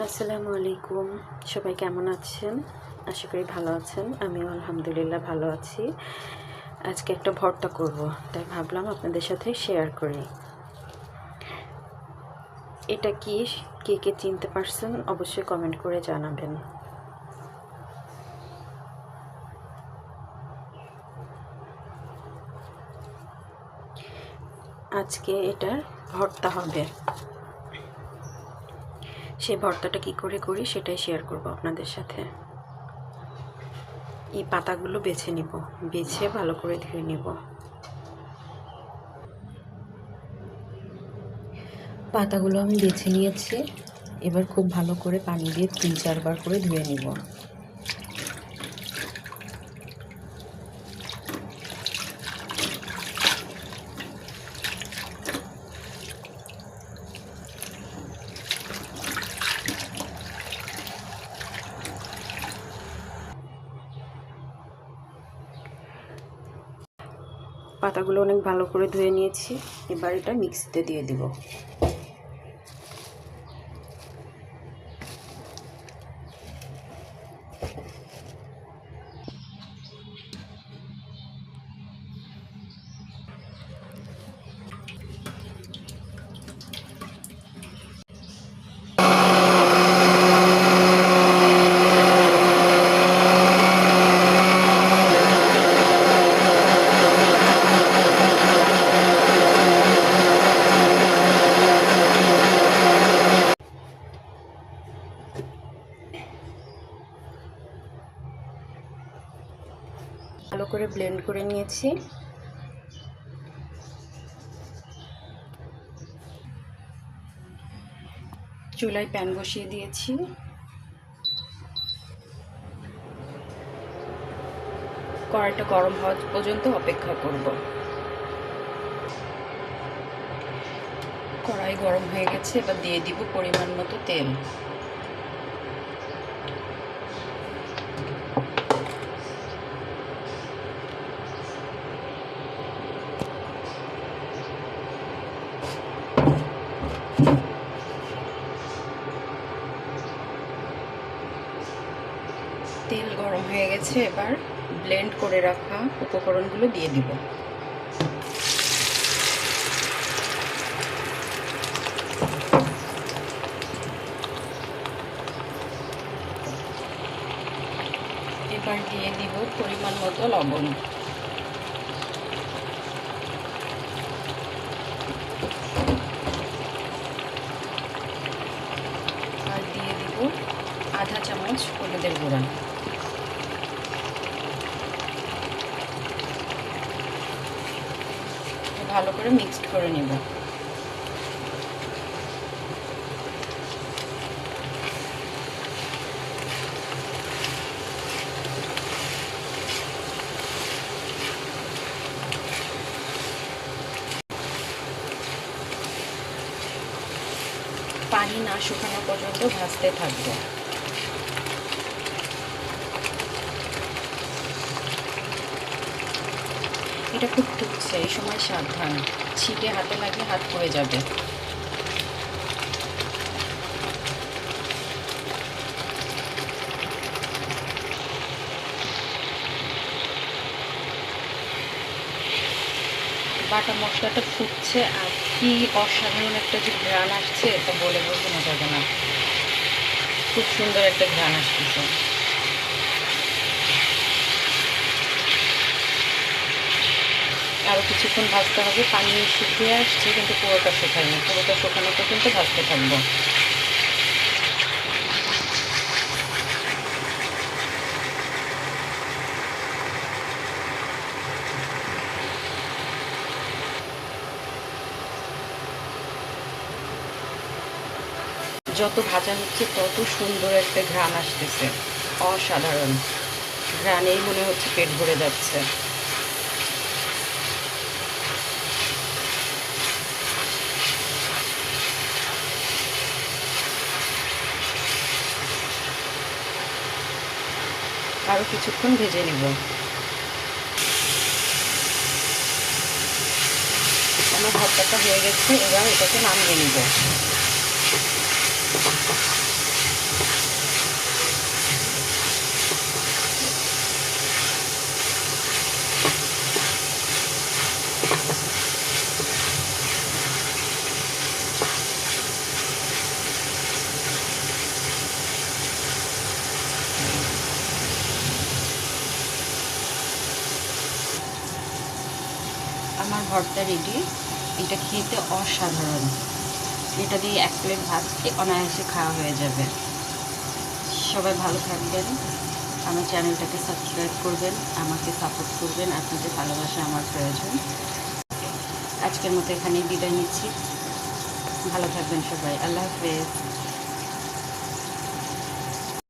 আসসালামু আলাইকুম। সবাই কেমন আছেন? আশা করি ভালো আছেন। আমিও আলহামদুলিল্লাহ ভালো আছি। আজকে একটা ভর্তা করব, তাই ভাবলাম আপনাদের সাথে শেয়ার করি। এটা কি, কে কে চিনতে পারছেন অবশ্যই কমেন্ট করে জানাবেন। আজকে এটার ভর্তা হবে। সেই ভর্তাটা কি করে করি সেটাই শেয়ার করব আপনাদের সাথে। এই পাতাগুলো বেছে নিব, বেছে ভালো করে ধুয়ে নিব। পাতাগুলো আমি বেছে নিয়েছি। এবার খুব ভালো করে পানি দিয়ে 3-4 বার করে ধুয়ে নিব। পাতাগুলো অনেক ভালো করে ধুয়ে নিয়েছি। এবার এটা মিক্সিতে দিয়ে দিব। ভালো করে ব্লেন্ড করে নিয়েছি। চুলায় প্যান বসিয়ে দিয়েছি। কড়াইটা গরম হওয়া পর্যন্ত অপেক্ষা করব। কড়াই গরম হয়ে গেছে, এবার দিয়ে দিব পরিমাণ মতো তেল। তেল গরম হয়ে গেছে, এবার ব্লেন্ড করে রাখা উপকরণগুলো দিয়ে দিব। এবার দিয়ে দিব পরিমাণ মতো লবণ। আর দিয়ে দিব আধা চামচ হলুদের গুঁড়া। ভালো করে মিক্সড করে নেব। পানি না শুকানো পর্যন্ত ভাজতে থাকবো। এটা খুব ফুটছে, এই সময় সাবধান, ছিটে হাতে লাগলে হাত পড়ে যাবে। বাটা মশলাটা ফুটছে, আর কি অসাধারণ একটা যে ঘ্রাণ আসছে, তা বলে বোঝানো যাবে না। খুব সুন্দর একটা ঘ্রাণ আসতেছে। আরও কিছুক্ষণ ভাজতে হবে। পানি শুকিয়ে আসছে কিন্তু পুরোটা শুকায়নি। পুরোটা শুকানো পর্যন্ত ভাজতে থাকবো। যত ভাজা হচ্ছে তত সুন্দর একটা ঘ্রাণ আসতেছে, অসাধারণ ঘ্রাণেই মনে হচ্ছে পেট ভরে যাচ্ছে। আরও কিছুক্ষণ ভেজে নেব। আমার ভর্তাটা হয়ে গেছে, এবার এটাকে নামিয়ে নেব। আমার ভর্তা রেডি। এটা খেতে অসাধারণ। এটা দিয়ে 1 প্লেট ভাত অনায়াসে খাওয়া হয়ে যাবে। সবাই ভালো থাকবেন, আমার চ্যানেলটাকে সাবস্ক্রাইব করবেন, আমাকে সাপোর্ট করবেন। আপনাদের ভালোবাসা আমার প্রয়োজন। আজকের মতো এখানেই বিদায় নিচ্ছি। ভালো থাকবেন সবাই। আল্লাহ হাফেজ।